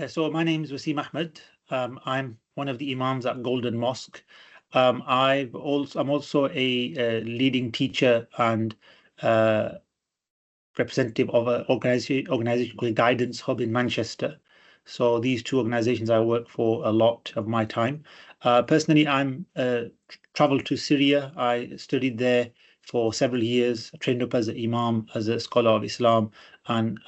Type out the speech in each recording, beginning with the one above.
So my name is Waseem Ahmed. I'm one of the imams at Golden Mosque. I'm also a leading teacher and uh, representative of an organization called Guidance Hub in Manchester. So these two organizations I work for a lot of my time. Personally, I'm traveled to Syria. I studied there for several years, trained up as an imam, as a scholar of Islam, and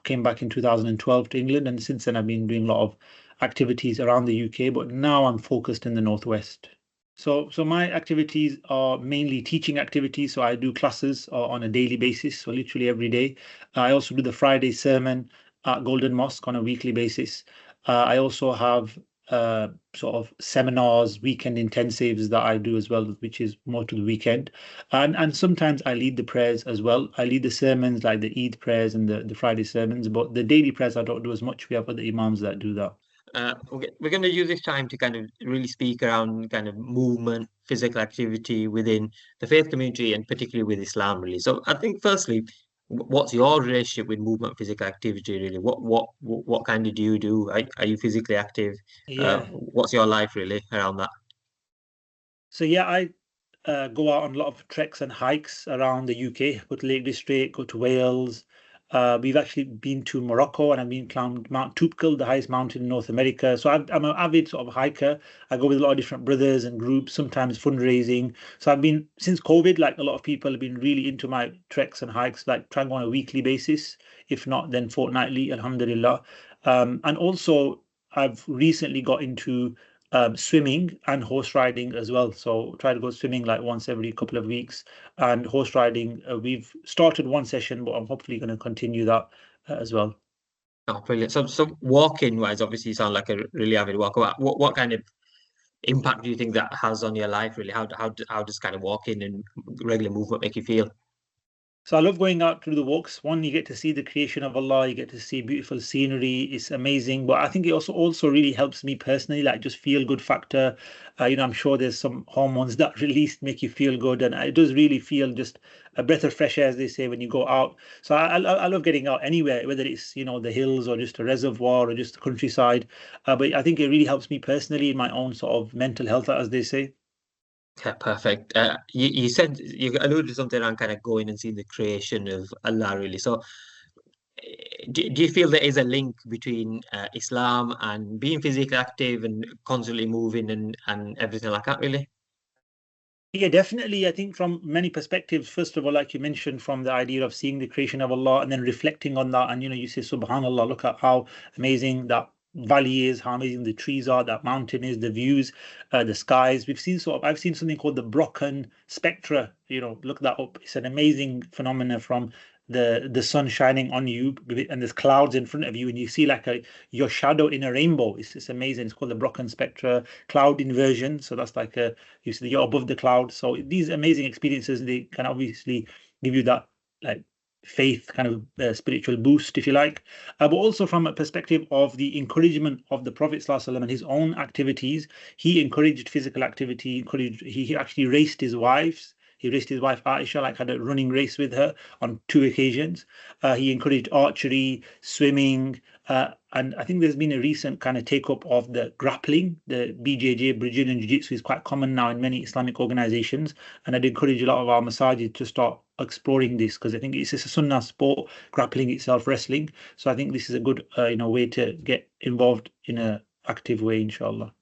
came back in 2012 to England. And since then, I've been doing a lot of activities around the UK, but now I'm focused in the Northwest. So my activities are mainly teaching activities. So I do classes on a daily basis, so literally every day. I also do the Friday sermon at Golden Mosque on a weekly basis. I also have sort of seminars, weekend intensives that I do as well, which is more to the weekend. And sometimes I lead the prayers as well. I lead the sermons like the Eid prayers and the Friday sermons, but the daily prayers I don't do as much. We have other imams that do that. We're going to use this time to kind of really speak around kind of movement, physical activity within the faith community, and particularly with Islam, really. So I think, firstly, what's your relationship with movement, physical activity, really? What kind of do you do? Are you physically active? Yeah. What's your life really around that? So yeah, I go out on a lot of treks and hikes around the UK. Go to Lake District, go to Wales. We've actually been to Morocco and I've been climbed Mount Toubkal, the highest mountain in North America. So I'm an avid sort of hiker. I go with a lot of different brothers and groups, sometimes fundraising. So I've been since COVID, like a lot of people have been really into my treks and hikes, like trying on a weekly basis, if not then fortnightly, alhamdulillah. And also I've recently got into swimming and horse riding as well. So try to go swimming like once every couple of weeks, and horse riding. We've started one session, but I'm hopefully going to continue that as well. Oh, brilliant. So walking wise, obviously you sound like a really avid walker. What kind of impact do you think that has on your life, really? How does kind of walking and regular movement make you feel? So I love going out to the walks. One, you get to see the creation of Allah, you get to see beautiful scenery. It's amazing. But I think it also really helps me personally, like just feel good factor. I'm sure there's some hormones that released make you feel good, and it does really feel just a breath of fresh air, as they say, when you go out. So I love getting out anywhere, whether it's the hills or just a reservoir or just the countryside. But I think it really helps me personally in my own sort of mental health, as they say. Yeah, perfect. You said you alluded to something around kind of going and seeing the creation of Allah, really. So, do you feel there is a link between Islam and being physically active and constantly moving and everything like that, really? Yeah, definitely. I think from many perspectives, first of all, like you mentioned, from the idea of seeing the creation of Allah and then reflecting on that. And you say, Subhanallah, look at how amazing that valley is, how amazing the trees are, that mountain is, the views, the skies. I've seen something called the Brocken spectra. Look that up. It's an amazing phenomena from the sun shining on you and there's clouds in front of you and you see like your shadow in a rainbow. It's amazing. It's called the Brocken spectra, cloud inversion. So that's like you see you're above the cloud. So these amazing experiences, they can obviously give you that like faith kind of spiritual boost, if you like. But also from a perspective of the encouragement of the Prophet ﷺ and his own activities, he encouraged physical activity. He actually raced his wives. He raced his wife Aisha, like had a running race with her on two occasions. He encouraged archery, swimming, and I think there's been a recent kind of take up of the grappling. The BJJ, Brazilian Jiu Jitsu, is quite common now in many Islamic organizations. And I'd encourage a lot of our masajid to start exploring this because I think it's just a sunnah sport, grappling itself, wrestling. So I think this is a good way to get involved in a active way, inshallah.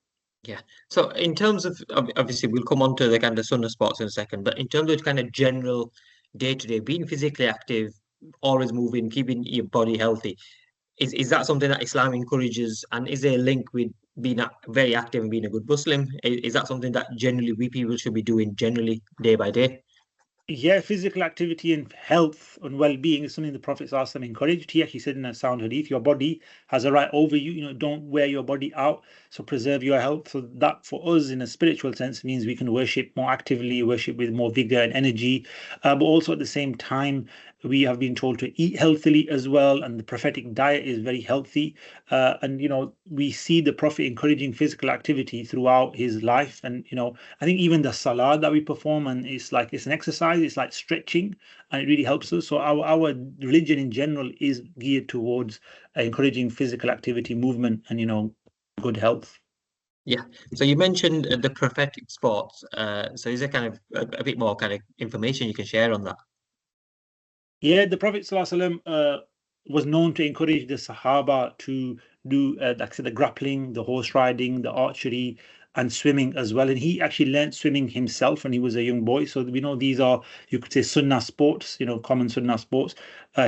Yeah. So, in terms of obviously, we'll come on to the kind of Sunnah sports in a second, but in terms of kind of general day to day, being physically active, always moving, keeping your body healthy, is that something that Islam encourages? And is there a link with being very active and being a good Muslim? Is that something that generally we people should be doing generally day by day? Yeah, physical activity and health and well-being is something the Prophet ﷺ encouraged. He actually said in a sound hadith, your body has a right over you. Don't wear your body out. So preserve your health. So that for us in a spiritual sense means we can worship more actively, worship with more vigor and energy. But also at the same time, We have been told to eat healthily as well, and the prophetic diet is very healthy. And we see the Prophet encouraging physical activity throughout his life. And I think even the salah that we perform, and it's an exercise, it's like stretching, and it really helps us. So our religion in general is geared towards encouraging physical activity, movement, and good health. Yeah. So you mentioned the prophetic sports. So is there kind of a bit more kind of information you can share on that? Yeah, the Prophet ﷺ, was known to encourage the Sahaba to do, like I said, the grappling, the horse riding, the archery, and swimming as well. And he actually learned swimming himself when he was a young boy. So we know these are, you could say, sunnah sports, common sunnah sports.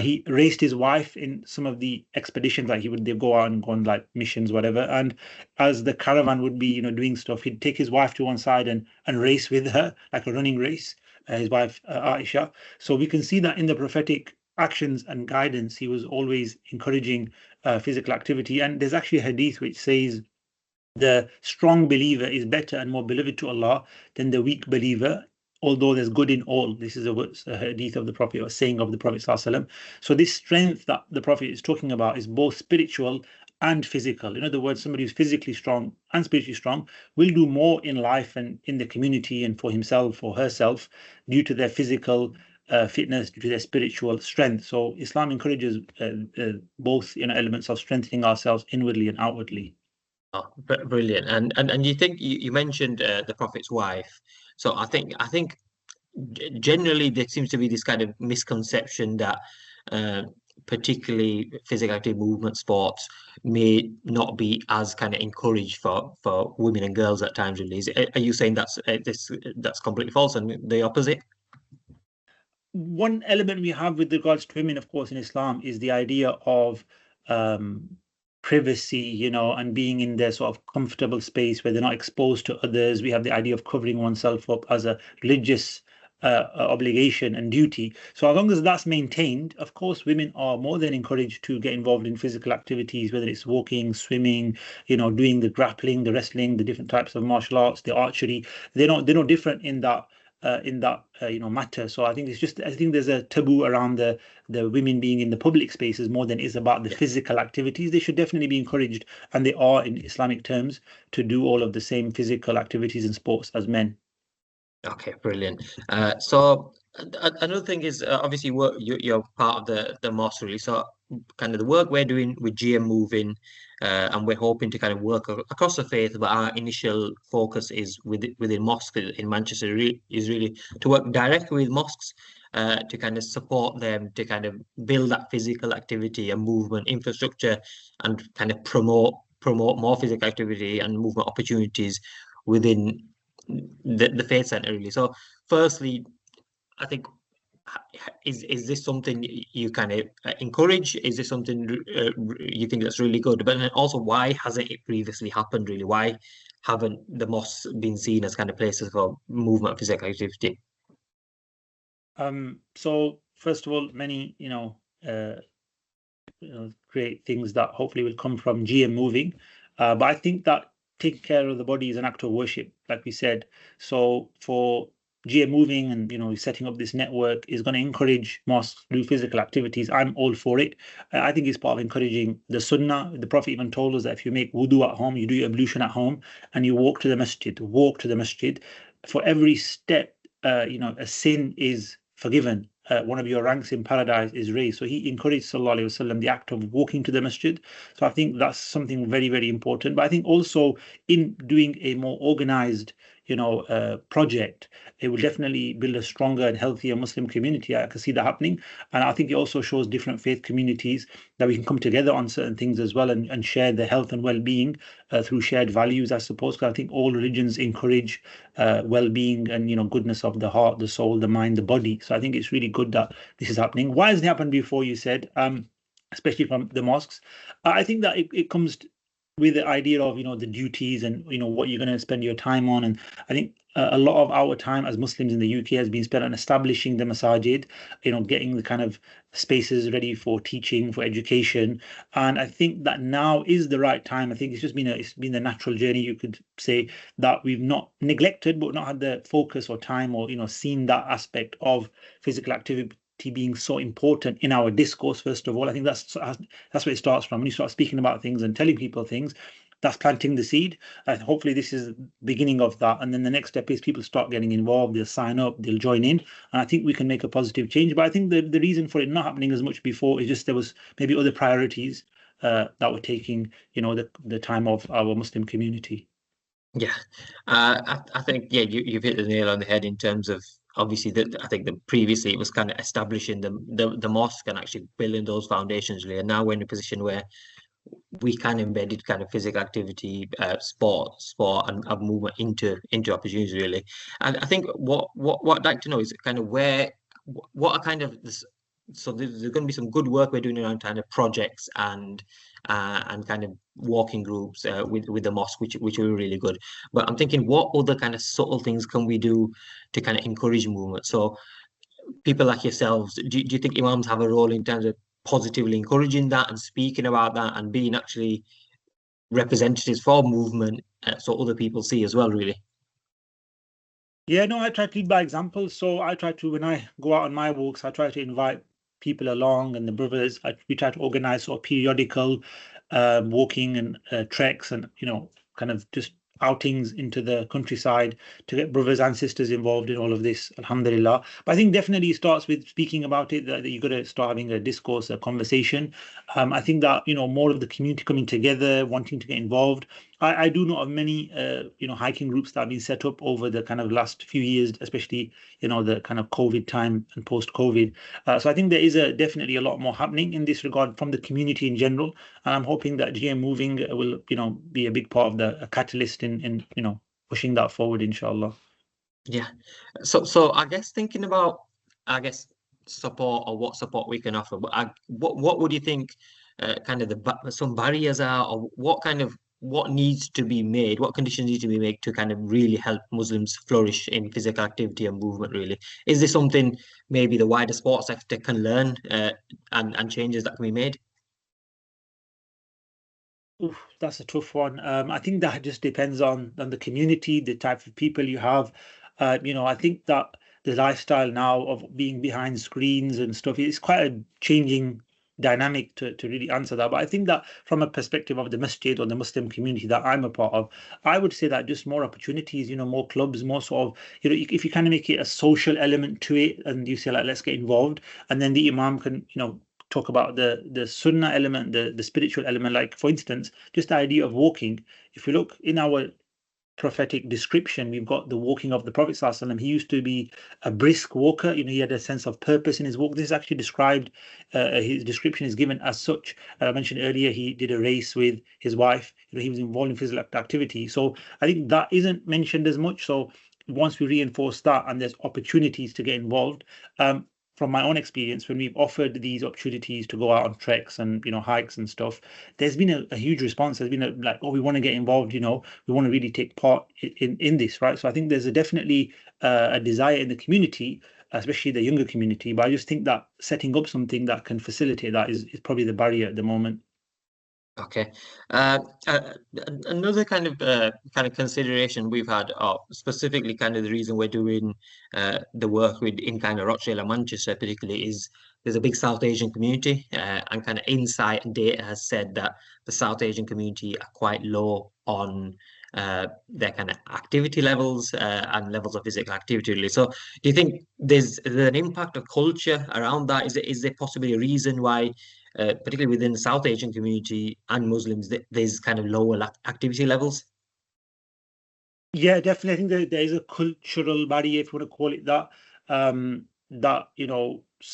He raced his wife in some of the expeditions, like they'd go out and go on like missions, whatever. And as the caravan would be, doing stuff, he'd take his wife to one side and race with her, like a running race. His wife Aisha. So we can see that in the prophetic actions and guidance, he was always encouraging physical activity. And there's actually a hadith which says the strong believer is better and more beloved to Allah than the weak believer, although there's good in all. This is a hadith of the Prophet, or saying of the Prophet ﷺ. So this strength that the Prophet is talking about is both spiritual and physical. In other words, somebody who's physically strong and spiritually strong will do more in life and in the community and for himself or herself due to their physical fitness, due to their spiritual strength. So Islam encourages both elements of strengthening ourselves inwardly and outwardly. Oh, brilliant. And you think you mentioned the Prophet's wife. So I think generally there seems to be this kind of misconception that uh, particularly physical active movement sports may not be as kind of encouraged for women and girls at times. Really, are you saying that's completely false and the opposite? One element we have with regards to women, of course, in Islam is the idea of um, privacy, and being in their sort of comfortable space where they're not exposed to others. We have the idea of covering oneself up as a religious obligation and duty. So as long as that's maintained, of course, women are more than encouraged to get involved in physical activities, whether it's walking, swimming, doing the grappling, the wrestling, the different types of martial arts, the archery. They're not different in that matter. So I think there's a taboo around the women being in the public spaces more than is about the Yeah. physical activities. They should definitely be encouraged, and they are in Islamic terms, to do all of the same physical activities and sports as men. Okay, brilliant. So another thing is obviously you're part of the mosque really. So kind of the work we're doing with GM Moving, and we're hoping to kind of work across the faith, but our initial focus is within mosques in Manchester is really to work directly with mosques, to kind of support them to kind of build that physical activity and movement infrastructure, and kind of promote more physical activity and movement opportunities within the faith center really. So firstly, I think is this something you kind of encourage? Is this something you think that's really good? But then also, why hasn't it previously happened really? Why haven't the mosques been seen as kind of places for movement and physical activity? So first of all, many create things that hopefully will come from GM moving. But I think that taking care of the body is an act of worship, like we said. So for GM moving and setting up this network is going to encourage mosques to do physical activities. I'm all for it. I think it's part of encouraging the sunnah. The Prophet even told us that if you make wudu at home, you do your ablution at home, and you walk to the masjid. For every step, a sin is forgiven. One of your ranks in paradise is raised. So he encouraged Sallallahu Alaihi Wasallam the act of walking to the masjid. So I think that's something very, very important. But I think also in doing a more organized, project, it will definitely build a stronger and healthier Muslim community. I can see that happening. And I think it also shows different faith communities that we can come together on certain things as well, and share the health and well-being through shared values, I suppose. Because I think all religions encourage well-being and goodness of the heart, the soul, the mind, the body. So I think it's really good that this is happening. Why hasn't it happened before? You said, especially from the mosques. I think that it comes with the idea of the duties and what you're going to spend your time on. And I think a lot of our time as Muslims in the UK has been spent on establishing the masajid, getting the kind of spaces ready for teaching, for education. And I think that now is the right time. I think it's been a natural journey, you could say, that we've not neglected but not had the focus or time or seen that aspect of physical being so important in our discourse. First of all, I think that's where it starts from. When you start speaking about things and telling people things, that's planting the seed. And hopefully this is the beginning of that. And then the next step is people start getting involved, they'll sign up, they'll join in. And I think we can make a positive change. But I think the reason for it not happening as much before is just there was maybe other priorities that were taking, the time of our Muslim community. Yeah, I think you've hit the nail on the head in terms of obviously that I think that previously it was kind of establishing the mosque and actually building those foundations really, and now we're in a position where we kind of embedded kind of physical activity, sport and movement into opportunities really. And I think what I'd like to know is kind of what are kind of this. So there's going to be some good work we're doing around kind of projects and kind of walking groups with the mosque, which are really good. But I'm thinking, what other kind of subtle things can we do to kind of encourage movement? So people like yourselves, do you think imams have a role in terms of positively encouraging that and speaking about that and being actually representatives for movement so other people see as well, really? Yeah, no, I try to lead by example. So I try to, when I go out on my walks, I try to invite people along and the brothers. We try to organize sort of periodical walking and treks and, kind of just outings into the countryside to get brothers and sisters involved in all of this, alhamdulillah. But I think definitely it starts with speaking about it, that you've got to start having a discourse, a conversation. I think that, more of the community coming together, wanting to get involved. I do know of many, hiking groups that have been set up over the kind of last few years, especially, the kind of COVID time and post-COVID. So I think there is definitely a lot more happening in this regard from the community in general. And I'm hoping that GM Moving will, be a big part of a catalyst in, pushing that forward, inshallah. Yeah. So I guess thinking about, I guess, support or what support we can offer, but what would you think kind of some barriers are, or what needs to be made, what conditions need to be made to kind of really help Muslims flourish in physical activity and movement, really? Is there something maybe the wider sports sector can learn and changes that can be made? Oof, that's a tough one. I think that just depends on the community, the type of people you have. I think that the lifestyle now of being behind screens and stuff is quite a changing dynamic to really answer that. But I think that from a perspective of the masjid or the Muslim community that I'm a part of, I would say that just more opportunities, more clubs, more sort of, if you kind of make it a social element to it and you say like, let's get involved, and then the imam can, talk about the sunnah element, the spiritual element. Like for instance, just the idea of walking. If you look in our prophetic description, we've got the walking of the Prophet ﷺ. He used to be a brisk walker. He had a sense of purpose in his walk. This is actually described. His description is given as such. I mentioned earlier he did a race with his wife. He was involved in physical activity. So I think that isn't mentioned as much. So once we reinforce that and there's opportunities to get involved, from my own experience, when we've offered these opportunities to go out on treks and hikes and stuff, there's been a huge response. There's been like, oh, we want to get involved. We want to really take part in this, right? So I think there's definitely a desire in the community, especially the younger community. But I just think that setting up something that can facilitate that is probably the barrier at the moment. Okay. Another kind of consideration we've had, specifically kind of the reason we're doing the work with in kind of Rochdale and Manchester particularly is there's a big South Asian community, and kind of insight and data has said that the South Asian community are quite low on their kind of activity levels and levels of physical activity really. So do you think is there an impact of culture around that? Is there possibly a reason why particularly within the South Asian community and Muslims, there's kind of lower activity levels? Yeah, definitely. I think there is a cultural barrier, if you want to call it that. That,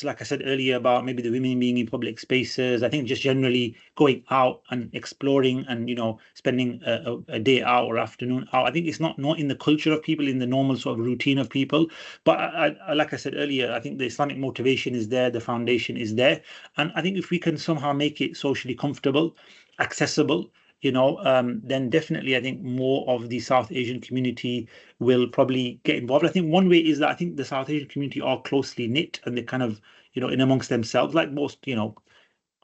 like I said earlier about maybe the women being in public spaces. I think just generally going out and exploring and, spending a day out or afternoon out. I think it's not in the culture of people, in the normal sort of routine of people. But like I said earlier, I think the Islamic motivation is there, the foundation is there. And I think if we can somehow make it socially comfortable, accessible, then definitely I think more of the South Asian community will probably get involved. I think one way is that I think the South Asian community are closely knit and they kind of, in amongst themselves, like most,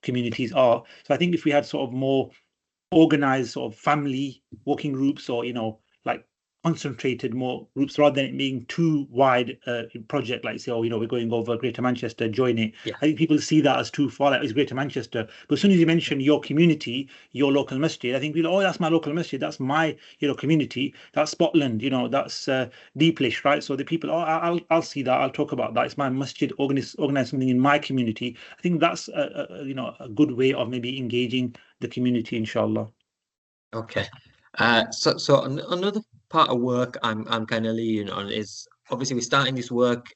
communities are. So I think if we had sort of more organized sort of family walking groups or, like concentrated more groups rather than it being too wide project, like say, oh, we're going over Greater Manchester, join it. Yeah. I think people see that as too far, like it's Greater Manchester. But as soon as you mention your community, your local masjid, I think people, oh, that's my local masjid, that's my community, that's Scotland, that's Deeplish, right? So the people, oh, I'll see that, I'll talk about that. It's my masjid, organize something in my community. I think that's a good way of maybe engaging the community, inshallah. Okay. Another part of work I'm kind of leading on is obviously we're starting this work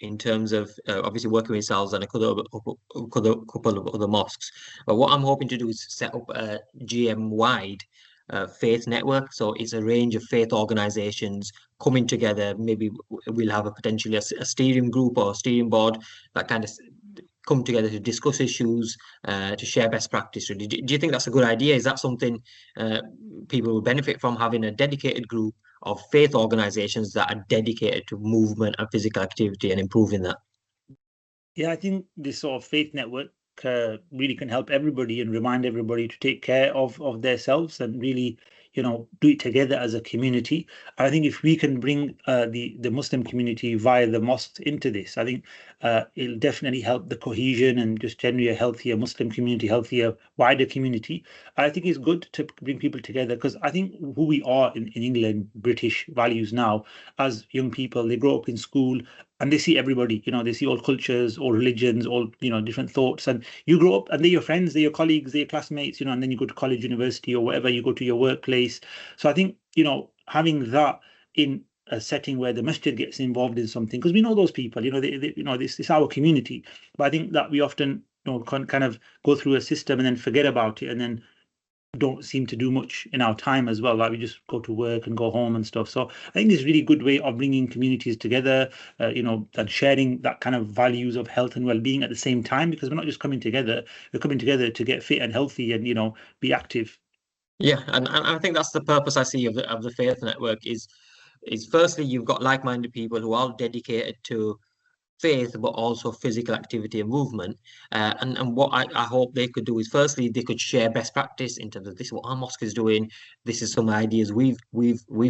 in terms of obviously working with ourselves and a couple of other mosques. But what I'm hoping to do is set up a GM wide faith network. So it's a range of faith organizations coming together. Maybe we'll have a potentially a steering group or a steering board that kind of come together to discuss issues, to share best practice. Really, do you think that's a good idea? Is that something uh, people will benefit from, having a dedicated group of faith organizations that are dedicated to movement and physical activity and improving that? Yeah, I think this sort of faith network really can help everybody and remind everybody to take care of themselves and really, do it together as a community. I think if we can bring the Muslim community via the mosque into this, I think it'll definitely help the cohesion and just generally a healthier Muslim community, healthier, wider community. I think it's good to bring people together because I think who we are in England, British values now, as young people, they grow up in school and they see everybody, they see all cultures, all religions, all, different thoughts. And you grow up and they're your friends, they're your colleagues, they're your classmates, and then you go to college, university, or whatever, you go to your workplace. So I think, having that in a setting where the masjid gets involved in something, because we know those people, this is our community. But I think that we often, kind of go through a system and then forget about it and then don't seem to do much in our time as well. Like we just go to work and go home and stuff. So I think this is a really good way of bringing communities together, and sharing that kind of values of health and well-being at the same time, because we're not just coming together, we're coming together to get fit and healthy and, be active. Yeah, and I think that's the purpose I see of the faith network is firstly you've got like-minded people who are dedicated to faith, but also physical activity and movement. And what I hope they could do is firstly they could share best practice in terms of this is what our mosque is doing. This is some ideas we've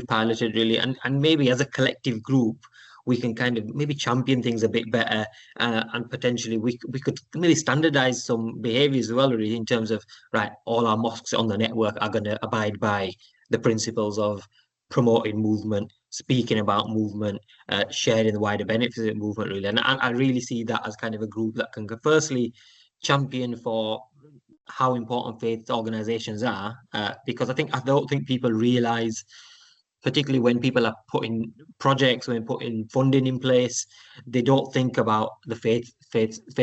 piloted really, and maybe as a collective group we can kind of maybe champion things a bit better, and potentially we could maybe standardize some behaviors as well, really, in terms of right, all our mosques on the network are going to abide by the principles of promoting movement, speaking about movement, sharing the wider benefits of movement, really. And I really see that as kind of a group that can firstly champion for how important faith organizations are, because I don't think people realize, particularly when people are putting projects, when putting funding in place, they don't think about the faith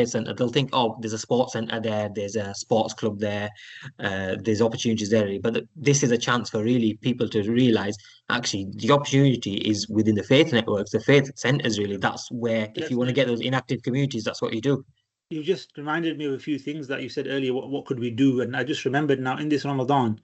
center. They'll think, oh, there's a sports center there, there's a sports club there, there's opportunities there. Really. But this is a chance for really people to realize actually the opportunity is within the faith networks, the faith centers. Really, that's where if you want to get those Definitely. inactive communities, that's what you do. You just reminded me of a few things that you said earlier. What could we do? And I just remembered now in this Ramadan,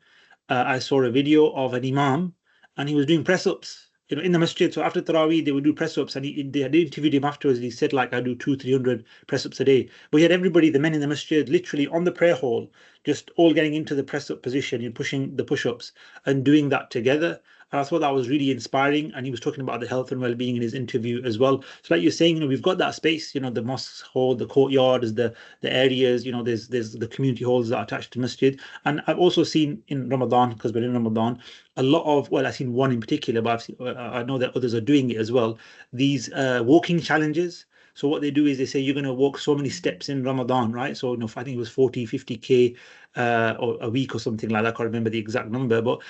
I saw a video of an imam and he was doing press ups, in the masjid. So after Taraweeh, they would do press ups and they had interviewed him afterwards. And he said, like, I do 300 press ups a day. But he had everybody, the men in the masjid, literally on the prayer hall, just all getting into the press up position and pushing the push ups and doing that together. And I thought that was really inspiring. And he was talking about the health and well being in his interview as well. So, like you're saying, we've got that space, the mosque hall, the courtyards, the areas, there's the community halls that are attached to masjid. And I've also seen in Ramadan, because we're in Ramadan, a lot of, well, I've seen one in particular, but I know that others are doing it as well. These walking challenges. So what they do is they say you're going to walk so many steps in Ramadan, right? So, I think it was 40, 50K or a week or something like that. I can't remember the exact number, but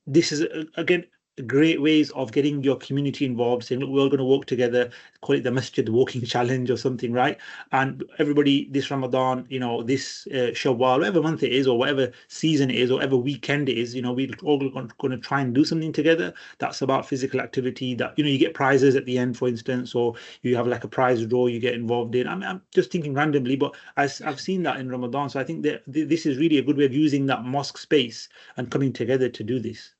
this is, again, great ways of getting your community involved, saying, look, we're all going to walk together, call it the Masjid Walking Challenge or something, right? And everybody this Ramadan, this Shawwal, whatever month it is, or whatever season it is, or whatever weekend it is, we're all going to try and do something together that's about physical activity that, you get prizes at the end, for instance, or you have like a prize draw you get involved in. I'm just thinking randomly, but I've seen that in Ramadan. So I think that this is really a good way of using that mosque space and coming together to do this.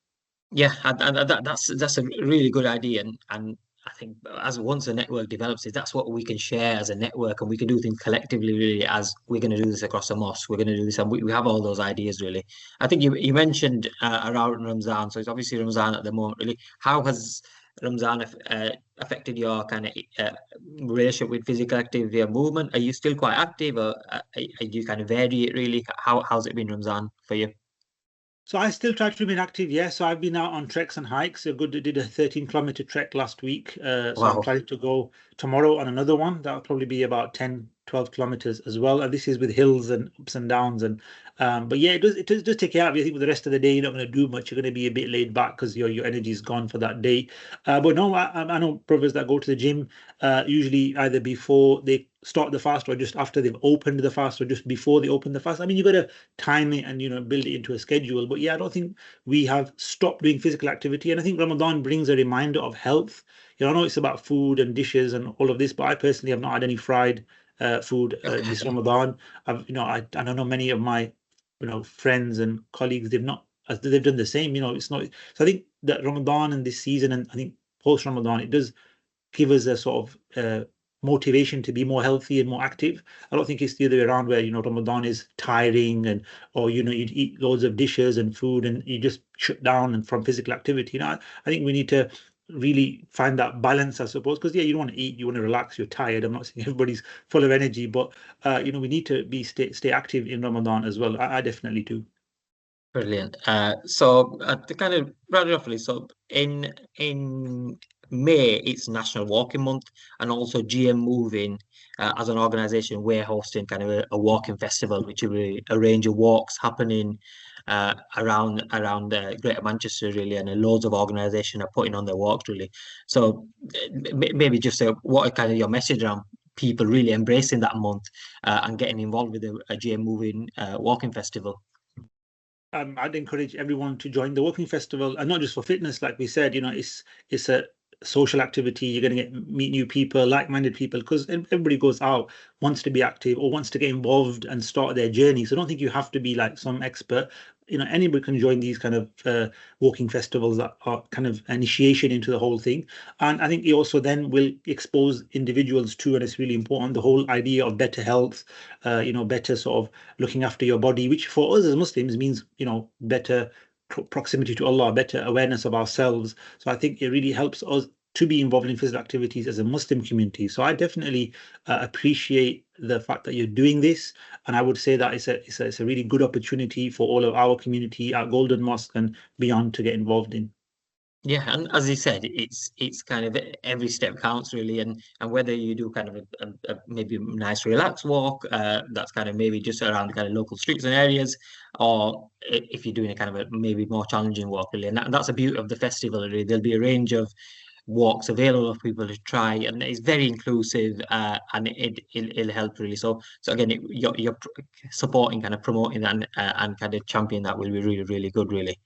Yeah, and that's a really good idea, and I think as once a network develops, that's what we can share as a network, and we can do things collectively. Really, as we're going to do this across the mosque, we're going to do this, and we have all those ideas. Really, I think you mentioned around Ramzan, so it's obviously Ramzan at the moment. Really, how has Ramzan affected your kind of relationship with physical activity and movement? Are you still quite active, or are you kind of vary it really? How's it been Ramzan for you? So I still try to remain active, yes. So I've been out on treks and hikes. Did a 13-kilometer trek last week. So I'm Wow. planning to go tomorrow on another one. That'll probably be about 10, 12 kilometers as well. And this is with hills and ups and downs. And but yeah, it does take you out. I think with the rest of the day, you're not going to do much. You're going to be a bit laid back because your energy is gone for that day. But no, I know brothers that go to the gym usually either before they start the fast or just after they've opened the fast or just before they open the fast. I mean, you got to time it and build it into a schedule. But yeah, I don't think we have stopped doing physical activity, and I think Ramadan brings a reminder of health. I know it's about food and dishes and all of this, but I personally have not had any fried food this Okay. Ramadan. I don't know many of my friends and colleagues, they've done the same. It's not. So I think that Ramadan and this season, and I think post Ramadan, it does give us a sort of motivation to be more healthy and more active. I don't think it's the other way around where Ramadan is tiring and or you'd eat loads of dishes and food and you just shut down and from physical activity. I think we need to really find that balance, I suppose, because yeah, you don't want to eat, you want to relax, you're tired. I'm not saying everybody's full of energy, but we need to stay active in Ramadan as well. I definitely do. Brilliant. To kind of round it off, really, so in May it's National Walking Month, and also GM Moving as an organisation, we're hosting kind of a walking festival, which will be a range of walks happening around Greater Manchester, really, and loads of organisations are putting on their walks, really. So maybe just what are kind of your message around people really embracing that month and getting involved with a GM Moving walking festival? I'd encourage everyone to join the walking festival, and not just for fitness, like we said. It's a social activity. You're going to meet new people, like-minded people, because everybody goes out, wants to be active or wants to get involved and start their journey. So I don't think you have to be like some expert. Anybody can join these kind of walking festivals that are kind of initiation into the whole thing. And I think it also then will expose individuals to, and it's really important, the whole idea of better health, better sort of looking after your body, which for us as Muslims means, better proximity to Allah, better awareness of ourselves. So I think it really helps us to be involved in physical activities as a Muslim community. So I definitely appreciate the fact that you're doing this, and I would say that it's a really good opportunity for all of our community at Golden Mosque and beyond to get involved in. Yeah, and as you said, it's kind of every step counts really, and whether you do kind of maybe a nice relaxed walk, that's kind of maybe just around the kind of local streets and areas, or if you're doing a kind of a maybe more challenging walk really, and that's the beauty of the festival really. There'll be a range of walks available for people to try, and it's very inclusive, and it'll help really. So again, supporting, kind of promoting and kind of championing that will be really really good really.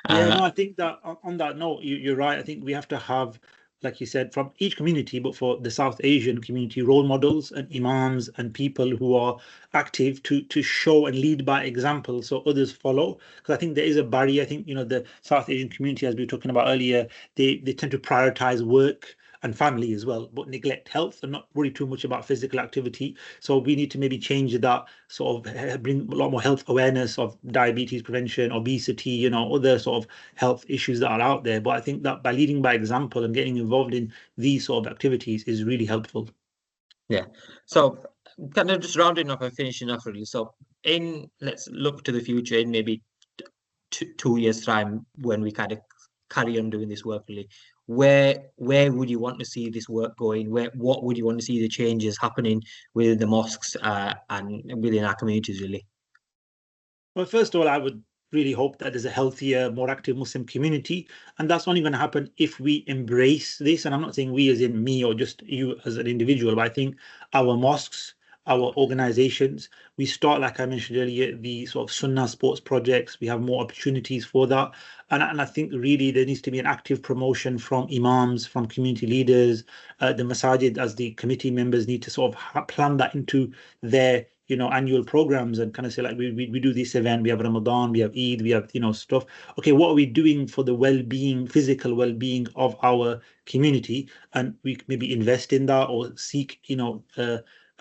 Yeah, Uh, no, I think that on that note, you're right. I think we have to have, like you said, from each community, but for the South Asian community, role models and imams and people who are active to show and lead by example so others follow. Because I think there is a barrier. I think, the South Asian community, as we were talking about earlier, they tend to prioritize work and family as well, but neglect health and not worry too much about physical activity. So we need to maybe change that, sort of bring a lot more health awareness of diabetes prevention, obesity, other sort of health issues that are out there. But I think that by leading by example and getting involved in these sort of activities is really helpful. Yeah. So kind of just rounding up and finishing off really. So let's look to the future in maybe 2 years' time when we kind of carry on doing this work really. Where would you want to see this work going? What would you want to see the changes happening within the mosques and within our communities really? Well, first of all, I would really hope that there's a healthier, more active Muslim community. And that's only going to happen if we embrace this. And I'm not saying we as in me or just you as an individual, but I think our mosques, our organizations, we start, like I mentioned earlier, the sort of Sunnah sports projects. We have more opportunities for that. And I think really there needs to be an active promotion from imams, from community leaders, the masajid as the committee members need to sort of plan that into their annual programs and kind of say like we do this event, we have Ramadan, we have Eid, we have stuff. Okay, what are we doing for the well-being, physical well-being of our community? And we maybe invest in that or seek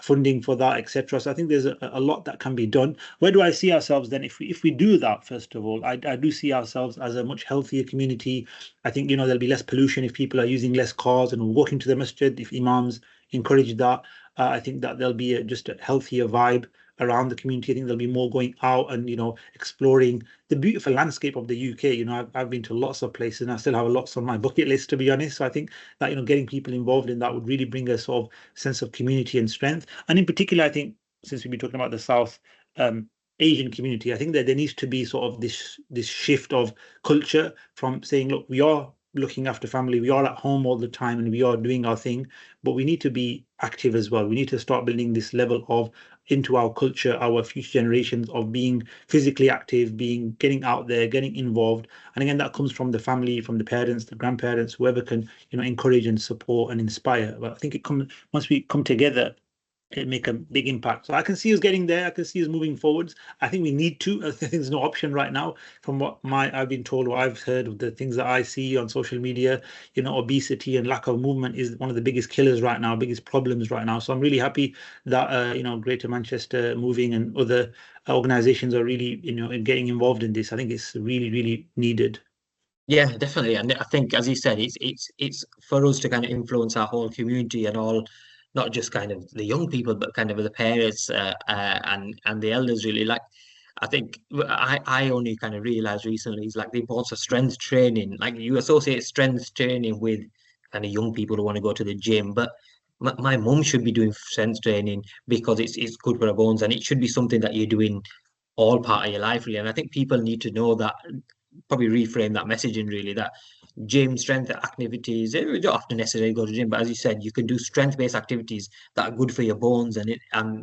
funding for that, etc. So I think there's a lot that can be done. Where do I see ourselves then if we do that? First of all, I do see ourselves as a much healthier community. I think there'll be less pollution if people are using less cars and walking to the masjid, if imams encourage that. I think that there'll be just a healthier vibe around the community. I think there'll be more going out and exploring the beautiful landscape of the UK. I've been to lots of places and I still have lots on my bucket list, to be honest. So I think that getting people involved in that would really bring a sort of sense of community and strength. And in particular, I think since we've been talking about the South Asian community, I think that there needs to be sort of this shift of culture from saying, look, we are looking after family, we are at home all the time and we are doing our thing, but we need to be active as well. We need to start building this level of into our culture, our future generations of being physically active, getting out there, getting involved. And again, that comes from the family, from the parents, the grandparents, whoever can, encourage and support and inspire. But I think it comes once we come together, it make a big impact. So I can see us getting there. I can see us moving forwards. I think we need to. I think there's no option right now from what I've been told or I've heard of the things that I see on social media. Obesity and lack of movement is one of the biggest killers right now, biggest problems right now. So I'm really happy that Greater Manchester Moving and other organizations are really getting involved in this. I think it's really, really needed. Yeah, definitely. And I think, as you said, it's for us to kind of influence our whole community and all, not just kind of the young people, but kind of the parents and the elders really. Like, I think I only kind of realized recently is like the importance of strength training. Like you associate strength training with kind of young people who want to go to the gym, but my mum should be doing strength training because it's good for her bones and it should be something that you're doing all part of your life really. And I think people need to know that, probably reframe that messaging really, that gym strength activities, you don't have to necessarily go to gym, but as you said, you can do strength-based activities that are good for your bones and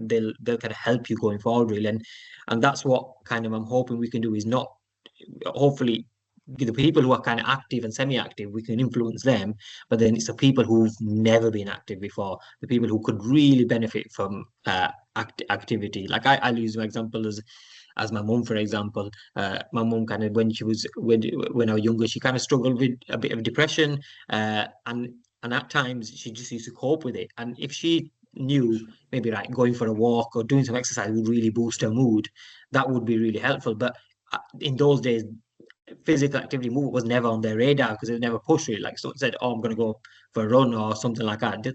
they'll kind of help you going forward really. And that's what kind of I'm hoping we can do, is not hopefully the people who are kind of active and semi-active, we can influence them, but then it's the people who've never been active before, the people who could really benefit from activity. Like I use my example as my mum, for example. My mum kind of when I was younger, she kind of struggled with a bit of depression, and at times she just used to cope with it. And if she knew maybe like going for a walk or doing some exercise would really boost her mood, that would be really helpful. But in those days, physical activity movement was never on their radar because it was never pushed really. Like someone said, "Oh, I'm going to go for a run" or something like that.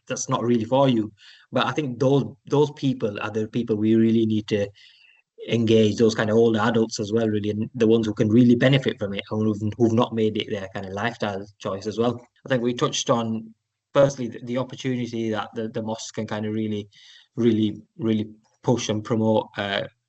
That's not really for you. But I think those people are the people we really need to engage, those kind of older adults as well, really, and the ones who can really benefit from it and who've not made it their kind of lifestyle choice as well. I think we touched on firstly the opportunity that the mosque can kind of really push and promote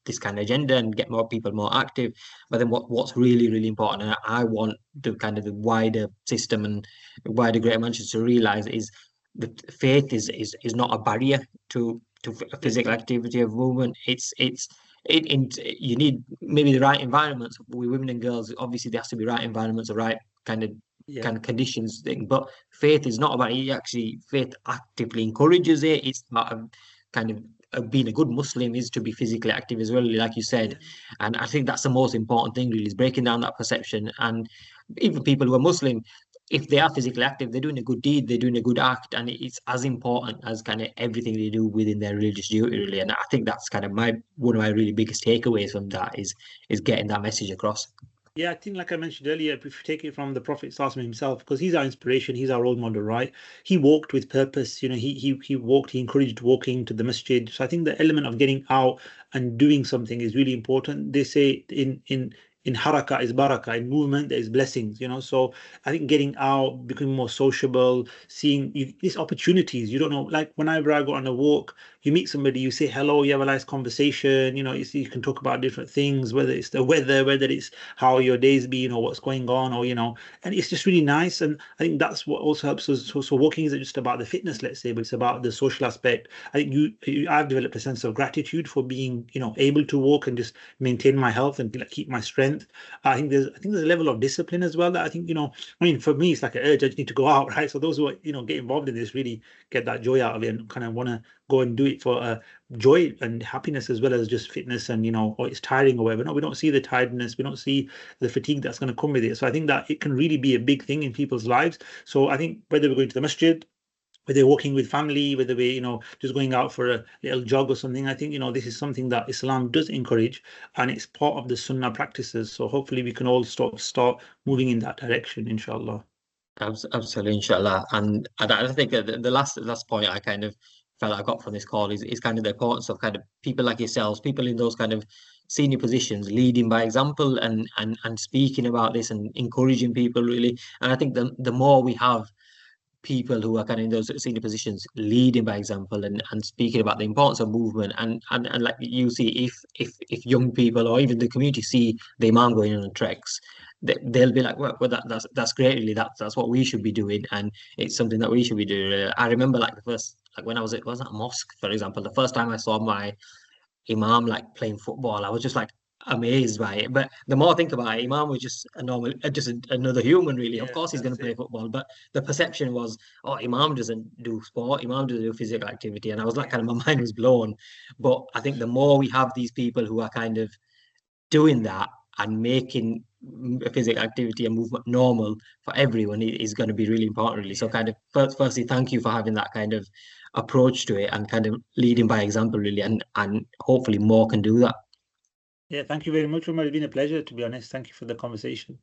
this kind of agenda and get more people more active. But then what's really important, and I want the kind of the wider system and wider Greater Manchester to realise, is that faith is not a barrier to Yeah, physical activity of movement. You need maybe the right environments with women and girls. Obviously, there has to be right environments, the right kind of yeah, kind of conditions thing. But faith is not about it. Actually, faith actively encourages it. It's about kind of being a good Muslim is to be physically active as well, like you said. yeah. And I think that's the most important thing, really, is breaking down that perception. And even people who are Muslim, if they are physically active, they're doing a good deed, they're doing a good act, and it's as important as kind of everything they do within their religious duty, really. And I think that's kind of my one of my really biggest takeaways from that is getting that message across. Yeah, I think like I mentioned earlier, if you take it from the Prophet Sallallahu himself, because he's our inspiration, he's our role model, right? He walked with purpose, he walked, he encouraged walking to the masjid. So I think the element of getting out and doing something is really important. They say in haraka is baraka, in movement there is blessings. So I think getting out, becoming more sociable, seeing these opportunities. You don't know, like whenever I go on a walk, you meet somebody, you say hello, you have a nice conversation. You can talk about different things, whether it's the weather, whether it's how your day's been or what's going on, or and it's just really nice. And I think that's what also helps us. So walking isn't just about the fitness, let's say, but it's about the social aspect. I think I've developed a sense of gratitude for being able to walk and just maintain my health and like keep my strength strength. I think there's a level of discipline as well that I think, I mean, for me, it's like an urge. I just need to go out, right? So those who are, get involved in this really get that joy out of it and kind of want to go and do it for joy and happiness as well as just fitness and, or it's tiring or whatever. No, we don't see the tiredness. We don't see the fatigue that's going to come with it. So I think that it can really be a big thing in people's lives. So I think whether we're going to the masjid, whether they're walking with family, whether we, just going out for a little jog or something, I think, this is something that Islam does encourage and it's part of the Sunnah practices. So hopefully we can all start moving in that direction, inshallah. Absolutely, inshallah. And I think that the last point I kind of felt I got from this call is kind of the importance of kind of people like yourselves, people in those kind of senior positions, leading by example and speaking about this and encouraging people really. And I think the more we have people who are kind of in those senior positions leading by example and speaking about the importance of movement and like you see if young people or even the community see the imam going on treks, they'll be like, well that's great, really, that's what we should be doing, and it's something that we should be doing. I remember like the first, like when I was at a mosque, for example, the first time I saw my Imam like playing football, I was just like amazed by it. But the more I think about it, Imam was just a normal, another human, really. Of Yeah, course, he's going that's to play it. football, but the perception was, oh, Imam doesn't do sport, Imam doesn't do physical activity, and I was like, kind of, my mind was blown. But I think the more we have these people who are kind of doing that and making physical activity and movement normal for everyone is going to be really important, really. So Yeah. kind of firstly, thank you for having that kind of approach to it and kind of leading by example, really, and hopefully more can do that. Yeah, thank you very much, Umar. It's been a pleasure, to be honest. Thank you for the conversation.